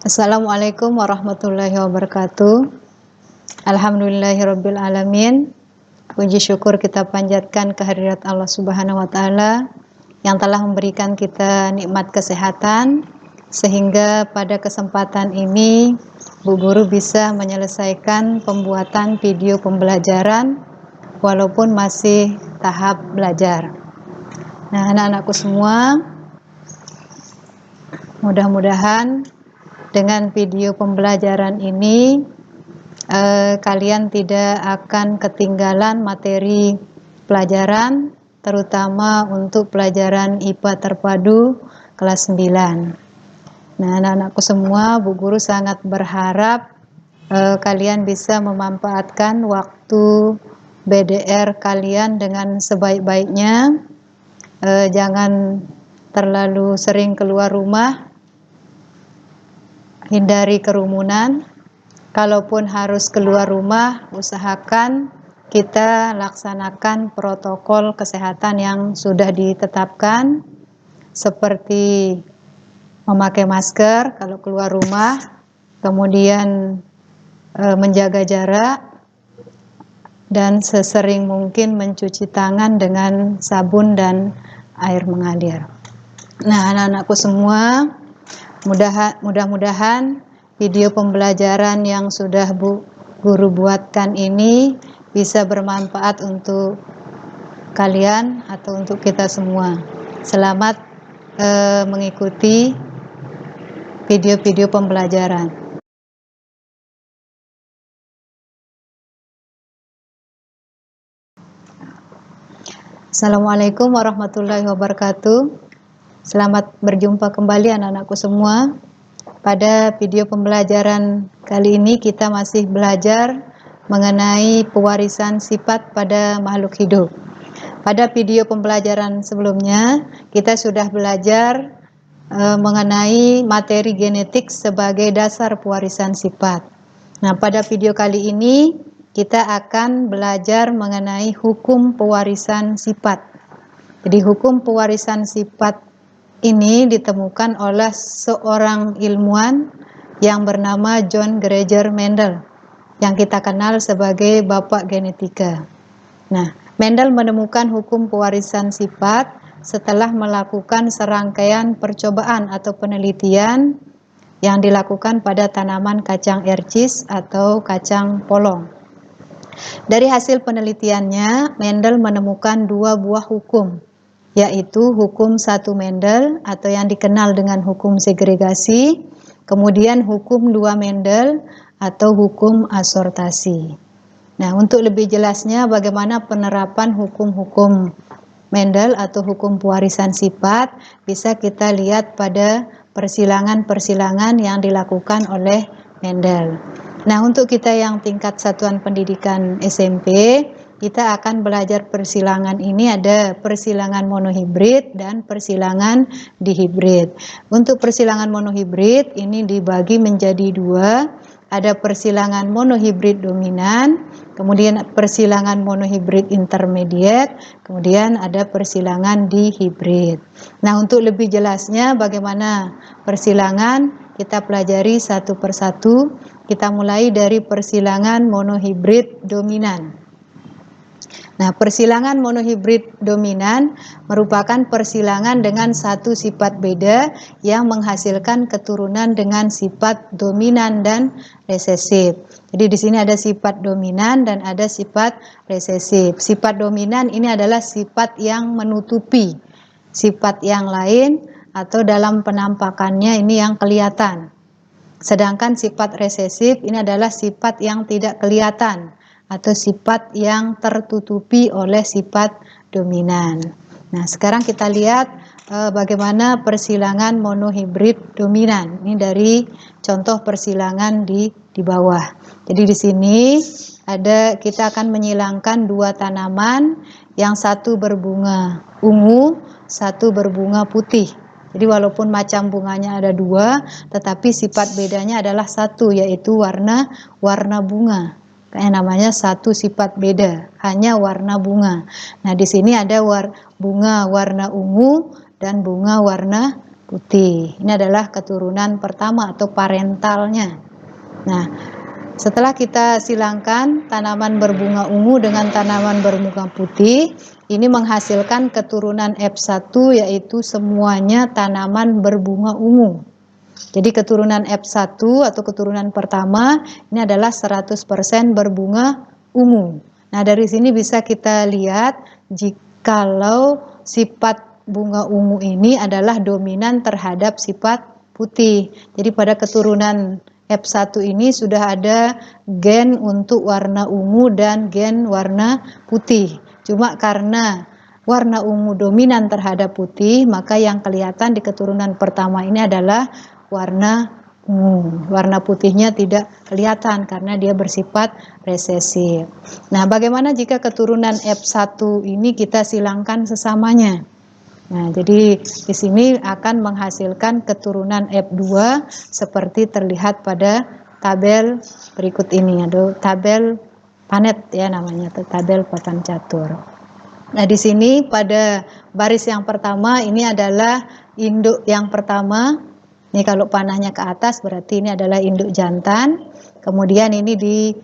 Assalamualaikum warahmatullahi wabarakatuh. Alhamdulillahirabbil alamin. Puji syukur kita panjatkan kehadirat Allah Subhanahu wa taala yang telah memberikan kita nikmat kesehatan sehingga pada kesempatan ini Bu Guru bisa menyelesaikan pembuatan video pembelajaran walaupun masih tahap belajar. Nah, anak-anakku semua, mudah-mudahan dengan video pembelajaran ini kalian tidak akan ketinggalan materi pelajaran, terutama untuk pelajaran IPA terpadu kelas 9. Nah, anak-anakku semua, Bu Guru sangat berharap kalian bisa memanfaatkan waktu BDR kalian dengan sebaik-baiknya. Jangan terlalu sering keluar rumah, hindari kerumunan. Kalaupun harus keluar rumah, usahakan kita laksanakan protokol kesehatan yang sudah ditetapkan, seperti memakai masker kalau keluar rumah, kemudian menjaga jarak, dan sesering mungkin mencuci tangan dengan sabun dan air mengalir. Nah, anak-anakku semua, mudah-mudahan video pembelajaran yang sudah Bu Guru buatkan ini bisa bermanfaat untuk kalian atau untuk kita semua. Selamat mengikuti video-video pembelajaran. Assalamualaikum warahmatullahi wabarakatuh. Selamat berjumpa kembali anak-anakku semua. Pada video pembelajaran kali ini kita masih belajar mengenai pewarisan sifat pada makhluk hidup. Pada video pembelajaran sebelumnya kita sudah belajar mengenai materi genetik sebagai dasar pewarisan sifat. Nah, pada video kali ini kita akan belajar mengenai hukum pewarisan sifat. Jadi hukum pewarisan sifat ini ditemukan oleh seorang ilmuwan yang bernama John Gregor Mendel, yang kita kenal sebagai Bapak Genetika. Nah, Mendel menemukan hukum pewarisan sifat setelah melakukan serangkaian percobaan atau penelitian yang dilakukan pada tanaman kacang ercis atau kacang polong. Dari hasil penelitiannya, Mendel menemukan dua buah hukum, yaitu hukum satu Mendel atau yang dikenal dengan hukum segregasi, kemudian hukum dua Mendel atau hukum asortasi. Nah, untuk lebih jelasnya bagaimana penerapan hukum-hukum Mendel atau hukum pewarisan sifat bisa kita lihat pada persilangan-persilangan yang dilakukan oleh Mendel. Nah, untuk kita yang tingkat satuan pendidikan SMP, kita akan belajar persilangan ini, ada persilangan monohibrid dan persilangan dihibrid. Untuk persilangan monohibrid ini dibagi menjadi dua, ada persilangan monohibrid dominan, kemudian persilangan monohibrid intermediate, kemudian ada persilangan dihibrid. Nah, untuk lebih jelasnya bagaimana persilangan, kita pelajari satu persatu. Kita mulai dari persilangan monohibrid dominan. Nah, persilangan monohibrid dominan merupakan persilangan dengan satu sifat beda yang menghasilkan keturunan dengan sifat dominan dan resesif. Jadi di sini ada sifat dominan dan ada sifat resesif. Sifat dominan ini adalah sifat yang menutupi sifat yang lain atau dalam penampakannya ini yang kelihatan. Sedangkan sifat resesif ini adalah sifat yang tidak kelihatan atau sifat yang tertutupi oleh sifat dominan. Nah, sekarang kita lihat bagaimana persilangan monohibrid dominan. Ini dari contoh persilangan di bawah. Jadi di sini kita akan menyilangkan dua tanaman, yang satu berbunga ungu, satu berbunga putih. Jadi walaupun macam bunganya ada dua, tetapi sifat bedanya adalah satu, yaitu warna bunga. Kayak namanya satu sifat beda, hanya warna bunga. Nah, di sini ada bunga warna ungu dan bunga warna putih. Ini adalah keturunan pertama atau parentalnya. Nah, setelah kita silangkan tanaman berbunga ungu dengan tanaman berbunga putih, ini menghasilkan keturunan F1, yaitu semuanya tanaman berbunga ungu. Jadi keturunan F1 atau keturunan pertama ini adalah 100% berbunga ungu. Nah, dari sini bisa kita lihat jikalau sifat bunga ungu ini adalah dominan terhadap sifat putih. Jadi pada keturunan F1 ini sudah ada gen untuk warna ungu dan gen warna putih. Cuma karena warna ungu dominan terhadap putih, maka yang kelihatan di keturunan pertama ini adalah warna ungu. Warna putihnya tidak kelihatan karena dia bersifat resesif. Nah, bagaimana jika keturunan F1 ini kita silangkan sesamanya? Nah, jadi di sini akan menghasilkan keturunan F2 seperti terlihat pada tabel berikut ini, atau tabel Panet ya namanya, atau tabel papan catur. Nah, di sini pada baris yang pertama ini adalah induk yang pertama. Ini kalau panahnya ke atas berarti ini adalah induk jantan. Kemudian ini di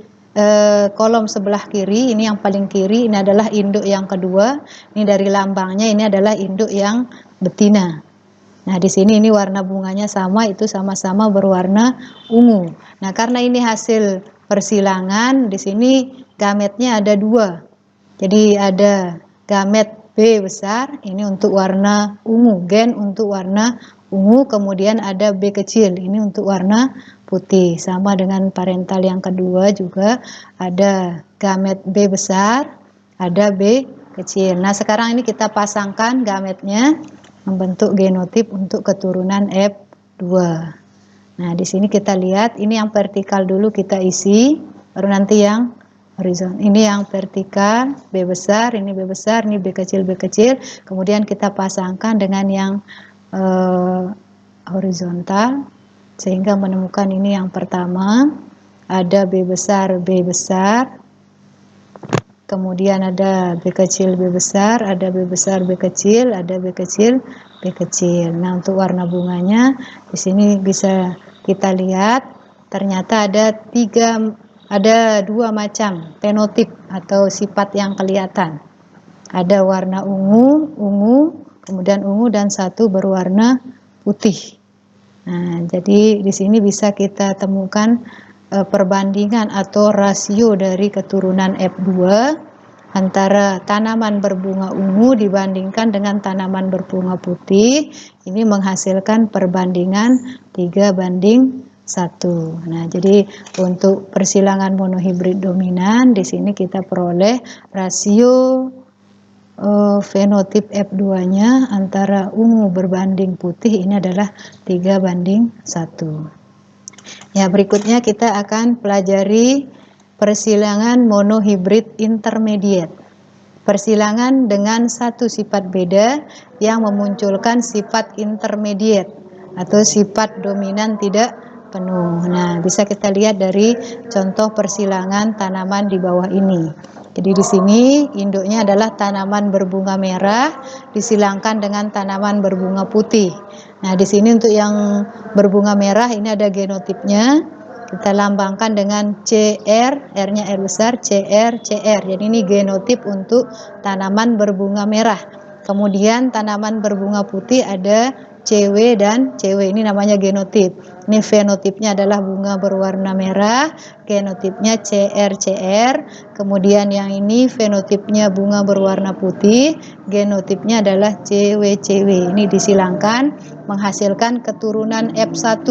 kolom sebelah kiri, ini yang paling kiri, ini adalah induk yang kedua. Ini dari lambangnya ini adalah induk yang betina. Nah, di sini ini warna bunganya sama, itu sama-sama berwarna ungu. Nah, karena ini hasil persilangan, di sini gametnya ada dua. Jadi ada gamet B besar, ini untuk warna ungu, gen untuk warna ungu, kemudian ada B kecil, ini untuk warna putih. Sama dengan parental yang kedua juga ada gamet B besar, ada B kecil. Nah, sekarang ini kita pasangkan gametnya membentuk genotip untuk keturunan F2. Nah, di sini kita lihat ini yang vertikal dulu kita isi, baru nanti yang horizontal. Ini yang vertikal B besar, ini B besar, ini B kecil, kemudian kita pasangkan dengan yang horizontal sehingga menemukan ini yang pertama, ada B besar, kemudian ada B kecil, B besar, ada B besar, B kecil, ada B kecil, B kecil. Nah, untuk warna bunganya di sini bisa kita lihat ternyata ada dua macam fenotip atau sifat yang kelihatan. Ada warna ungu, kemudian ungu, dan satu berwarna putih. Nah, jadi di sini bisa kita temukan perbandingan atau rasio dari keturunan F2 antara tanaman berbunga ungu dibandingkan dengan tanaman berbunga putih. Ini menghasilkan perbandingan 3:1. Nah, jadi untuk persilangan monohibrid dominan di sini kita peroleh rasio fenotip F2-nya antara ungu berbanding putih ini adalah 3:1. Ya, berikutnya kita akan pelajari persilangan monohibrid intermediate. Persilangan dengan satu sifat beda yang memunculkan sifat intermediate atau sifat dominan tidak penuh. Nah, bisa kita lihat dari contoh persilangan tanaman di bawah ini. Jadi di sini induknya adalah tanaman berbunga merah disilangkan dengan tanaman berbunga putih. Nah, di sini untuk yang berbunga merah ini ada genotipnya. Kita lambangkan dengan CR, R-nya R besar, CR. Jadi ini genotip untuk tanaman berbunga merah. Kemudian tanaman berbunga putih ada CW dan CW, ini namanya genotip. Ini fenotipnya adalah bunga berwarna merah, genotipnya CR. Kemudian yang ini fenotipnya bunga berwarna putih, genotipnya adalah CW. Ini disilangkan menghasilkan keturunan F1.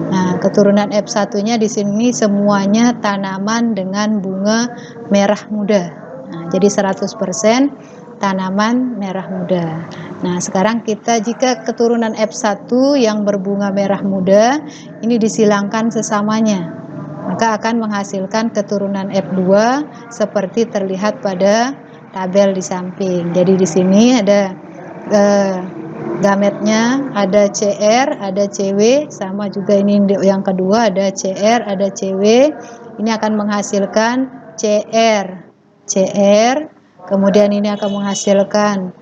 Nah, keturunan F1-nya di sini semuanya tanaman dengan bunga merah muda. Nah, jadi 100% tanaman merah muda. Nah, sekarang kita jika keturunan F1 yang berbunga merah muda ini disilangkan sesamanya, maka akan menghasilkan keturunan F2 seperti terlihat pada tabel di samping. Jadi di sini ada gametnya, ada CR, ada CW, sama juga ini yang kedua ada CR, ada CW. Ini akan menghasilkan CR, kemudian ini akan menghasilkan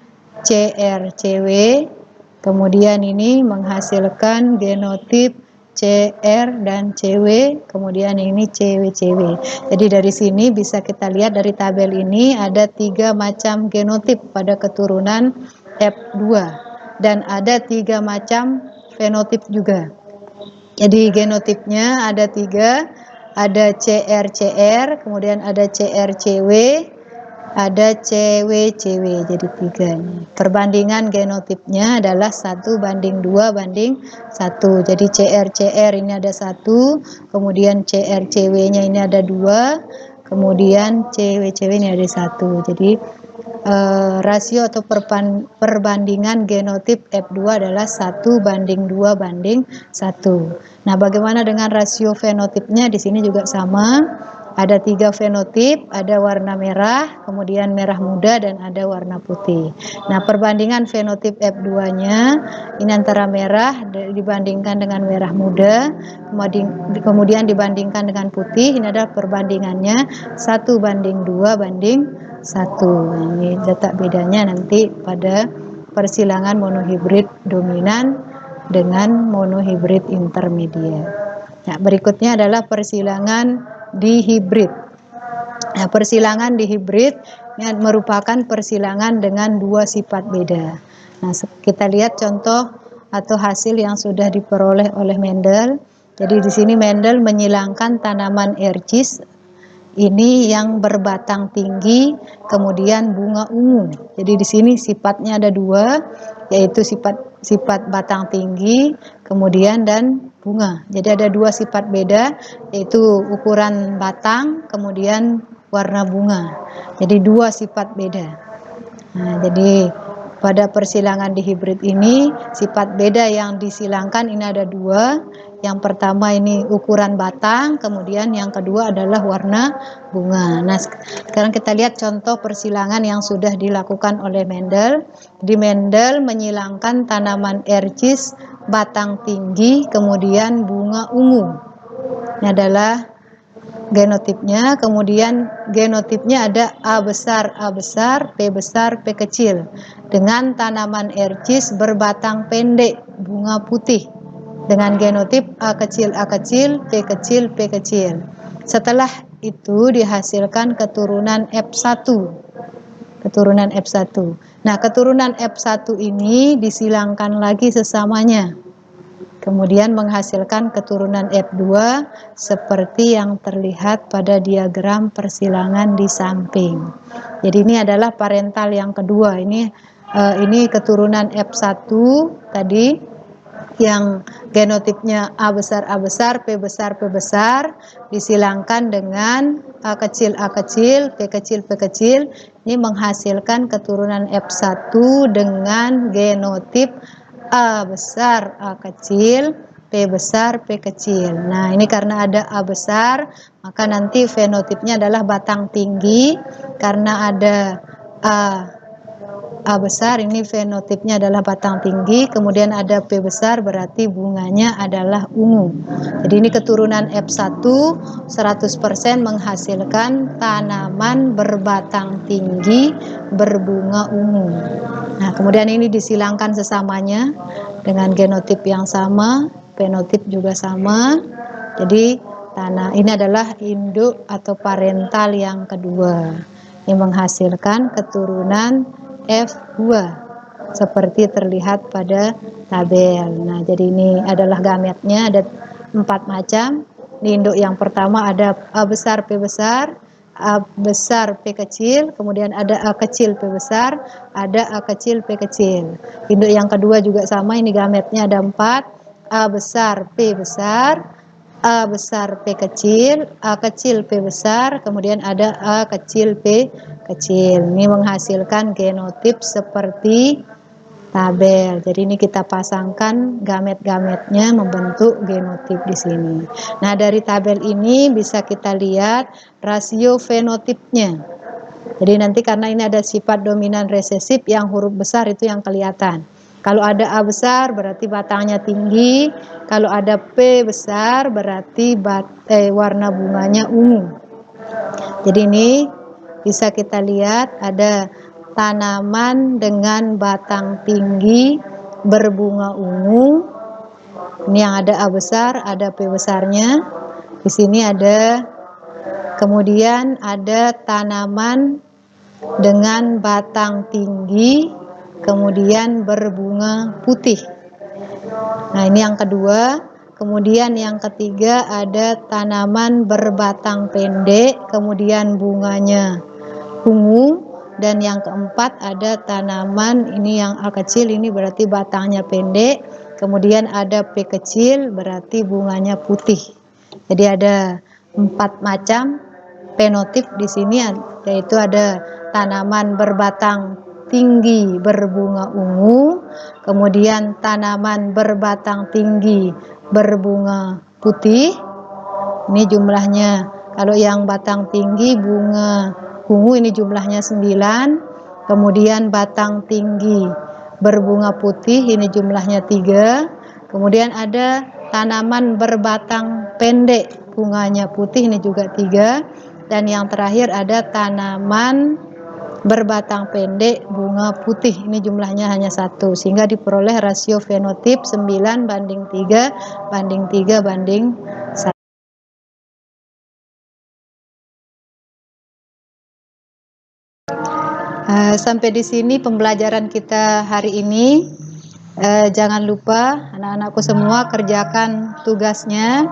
CR, CW, Kemudian ini menghasilkan genotip CR dan CW, kemudian ini CW-CW. Jadi dari sini bisa kita lihat dari tabel ini ada 3 macam genotip pada keturunan F2 dan ada 3 macam fenotip juga. Jadi genotipnya ada 3, ada CR-CR, kemudian ada CR-CW, ada CW-CW, jadi 3 ini. Perbandingan genotipnya adalah 1:2:1. Jadi CR-CR ini ada 1, kemudian CR-CW-nya ini ada 2, kemudian CW-CW ini ada 1. Jadi rasio atau perbandingan genotip F2 adalah 1:2:1. Nah, bagaimana dengan rasio fenotipnya? Di sini juga sama. Ada 3 fenotip, ada warna merah, kemudian merah muda, dan ada warna putih. Nah, perbandingan fenotip F2-nya ini antara merah dibandingkan dengan merah muda, kemudian dibandingkan dengan putih. Ini adalah perbandingannya 1:2:1. Ini letak bedanya nanti pada persilangan monohibrid dominan dengan monohibrid intermediat. Nah, berikutnya adalah persilangan dihibrid. Nah, persilangan dihibrid ini merupakan persilangan dengan 2 sifat beda. Nah, kita lihat contoh atau hasil yang sudah diperoleh oleh Mendel. Jadi di sini Mendel menyilangkan tanaman ercis ini yang berbatang tinggi, kemudian bunga ungu. Jadi di sini sifatnya ada 2, yaitu sifat batang tinggi, kemudian dan bunga. Jadi ada 2 sifat beda, yaitu ukuran batang, kemudian warna bunga. Jadi 2 sifat beda. Nah, jadi pada persilangan dihibrid ini sifat beda yang disilangkan ini ada 2. Yang pertama ini ukuran batang, kemudian yang kedua adalah warna bunga. Nah, sekarang kita lihat contoh persilangan yang sudah dilakukan oleh Mendel. Di Mendel menyilangkan tanaman ercis batang tinggi, kemudian bunga ungu. Ini adalah genotipnya. Kemudian genotipnya ada A besar, P besar, P kecil dengan tanaman ercis berbatang pendek, bunga putih dengan genotip A kecil, P kecil, P kecil. Setelah itu dihasilkan keturunan F1. Keturunan F1. Nah, keturunan F1 ini disilangkan lagi sesamanya. Kemudian menghasilkan keturunan F2 seperti yang terlihat pada diagram persilangan di samping. Jadi ini adalah parental yang kedua. Ini keturunan F1 tadi yang genotipnya A besar, P besar, P besar disilangkan dengan A kecil, P kecil, P kecil. Ini menghasilkan keturunan F1 dengan genotip A besar, A kecil, P besar, P kecil. Nah, ini karena ada A besar, maka nanti fenotipnya adalah batang tinggi. Karena ada A besar, ini fenotipnya adalah batang tinggi. Kemudian ada P besar, berarti bunganya adalah ungu. Jadi ini keturunan F1 100% menghasilkan tanaman berbatang tinggi berbunga ungu. Nah, kemudian ini disilangkan sesamanya dengan genotip yang sama, fenotip juga sama. Jadi ini adalah induk atau parental yang kedua yang menghasilkan keturunan F2 seperti terlihat pada tabel. Nah, jadi ini adalah gametnya, ada 4 macam. Di induk yang pertama ada A besar, P besar, A besar, P kecil, kemudian ada A kecil, P besar, ada A kecil, P kecil. Induk yang kedua juga sama, ini gametnya ada 4, A besar, P besar, A besar, P kecil, A kecil, P besar, kemudian ada A kecil, P kecil. Ini menghasilkan genotip seperti tabel. Jadi ini kita pasangkan gamet-gametnya membentuk genotip di sini. Nah, dari tabel ini bisa kita lihat rasio fenotipnya. Jadi nanti karena ini ada sifat dominan resesif, yang huruf besar itu yang kelihatan. Kalau ada A besar berarti batangnya tinggi, kalau ada P besar berarti warna bunganya ungu. Jadi ini bisa kita lihat ada tanaman dengan batang tinggi, berbunga ungu. Ini yang ada A besar, ada P besarnya. Di sini ada, kemudian ada tanaman dengan batang tinggi, kemudian berbunga putih. Nah, ini yang kedua. Kemudian yang ketiga ada tanaman berbatang pendek, kemudian bunganya ungu. Dan yang keempat ada tanaman, ini yang A kecil, ini berarti batangnya pendek, kemudian ada P kecil, berarti bunganya putih. Jadi ada 4 macam fenotip di sini, yaitu ada tanaman berbatang tinggi berbunga ungu, kemudian tanaman berbatang tinggi berbunga putih. Ini jumlahnya, kalau yang batang tinggi bunga ungu ini jumlahnya 9, kemudian batang tinggi berbunga putih ini jumlahnya 3, kemudian ada tanaman berbatang pendek bunganya putih ini juga 3, dan yang terakhir ada tanaman berbatang pendek bunga putih ini jumlahnya hanya 1, sehingga diperoleh rasio fenotip 9:3:3:1. Sampai di sini pembelajaran kita hari ini. Jangan lupa anak-anakku semua kerjakan tugasnya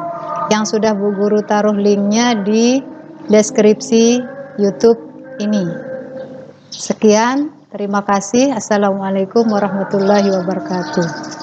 yang sudah Bu Guru taruh linknya di deskripsi YouTube ini. Sekian, terima kasih. Assalamualaikum warahmatullahi wabarakatuh.